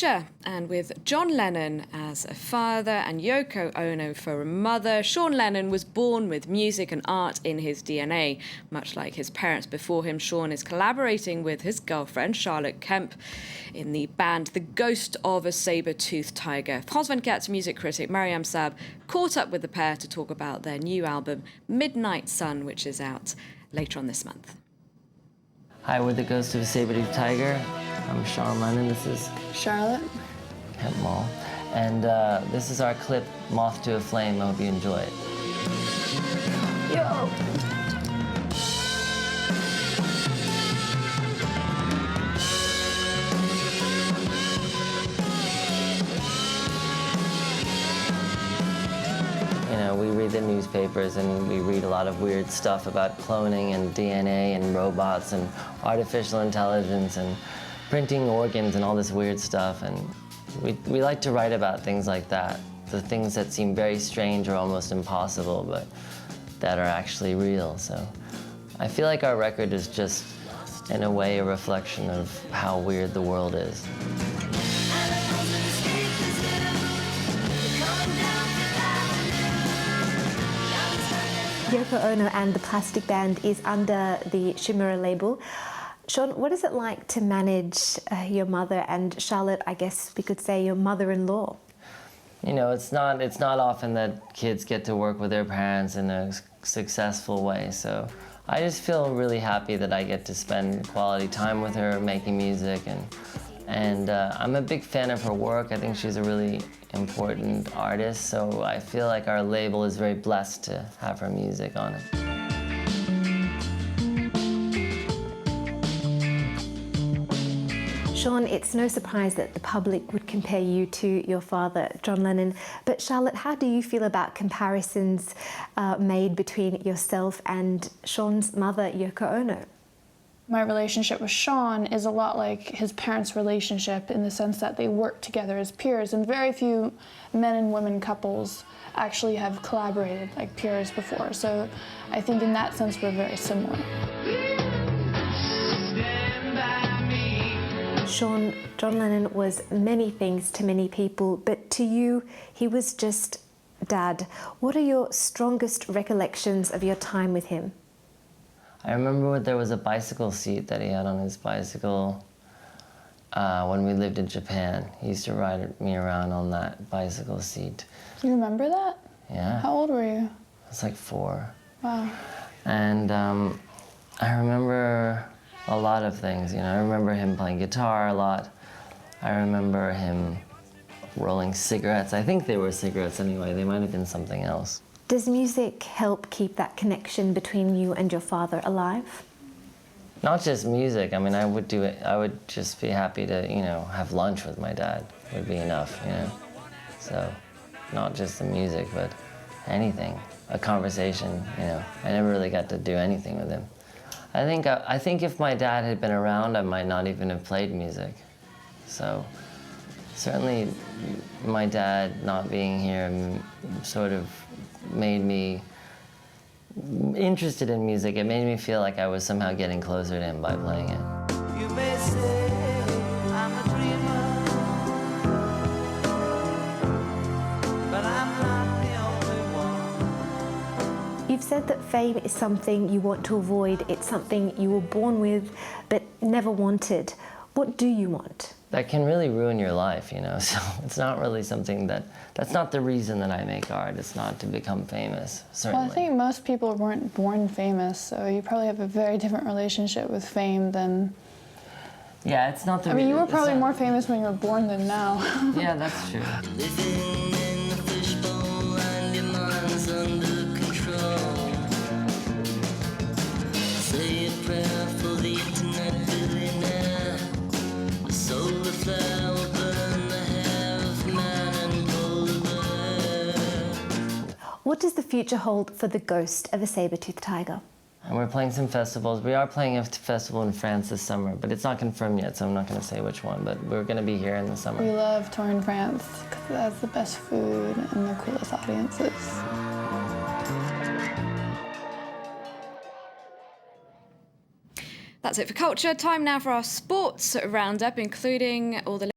Culture, and with John Lennon as a father and Yoko Ono for a mother, Sean Lennon was born with music and art in his DNA. Much like his parents before him, Sean is collaborating with his girlfriend, Charlotte KEMP, in the band The Ghost of a Saber-Toothed Tiger. France 24's music critic Mariam Saab caught up with the pair to talk about their new album, Midnight Sun, which is out later on this month. Hi, we're The Ghost of a Saber-Toothed Tiger. I'm Sean Lennon. This is Charlotte. MUHL. And this is our clip, Moth to a Flame. I hope you enjoy it. Yo! You know, we read the newspapers and we read a lot of weird stuff about cloning and DNA and robots and artificial intelligence and printing organs and all this weird stuff. And we like to write about things like that, the things that seem very strange or almost impossible, but that are actually real. So I feel like our record is just, in a way, a reflection of how weird the world is. Yoko Ono and the Plastic Band is under the Shimura label. Sean, what is it like to manage your mother and Charlotte, I guess we could say your mother-in-law? You know, it's not often that kids get to work with their parents in a successful way, so I just feel really happy that I get to spend quality time with her making music, and I'm a big fan of her work. I think she's a really important artist, so I feel like our label is very blessed to have her music on it. Sean, it's no surprise that the public would compare you to your father, John Lennon. But Charlotte, how do you feel about comparisons made between yourself and Sean's mother, Yoko Ono? My relationship with Sean is a lot like his parents' relationship in the sense that they work together as peers, and very few men and women couples actually have collaborated like peers before. So I think in that sense we're very similar. Sean, John Lennon was many things to many people, but to you, he was just Dad. What are your strongest recollections of your time with him? I remember there was a bicycle seat that he had on his bicycle when we lived in Japan. He used to ride me around on that bicycle seat. Do you remember that? Yeah. How old were you? I was like 4. Wow. And I remember a lot of things, you know. I remember him playing guitar a lot. I remember him rolling cigarettes. I think they were cigarettes anyway. They might have been something else. Does music help keep that connection between you and your father alive? Not just music. I mean, I would do it. I would just be happy to, you know, have lunch with my dad. Would be enough, you know. So, not just the music, but anything. A conversation, you know. I never really got to do anything with him. I think if my dad had been around, I might not even have played music. So certainly my dad not being here sort of made me interested in music. It made me feel like I was somehow getting closer to him by playing it. You may say I'm a dreamer, but I'm not the only one. You've said that fame is something you want to avoid. It's something you were born with but never wanted. What do you want? That can really ruin your life, you know, so it's not really something that's not the reason that I make art. It's not to become famous, certainly. Well, I think most people weren't born famous, so you probably have a very different relationship with fame than... Yeah, it's not the... I mean, you were probably more famous when you were born than now. Yeah, that's true. What does the future hold for the Ghost of a Saber-Toothed Tiger? And we're playing some festivals. We are playing a festival in France this summer, but it's not confirmed yet, so I'm not going to say which one, but we're going to be here in the summer. We love touring France because it has the best food and the coolest audiences. That's it for Culture. Time now for our sports roundup, including all the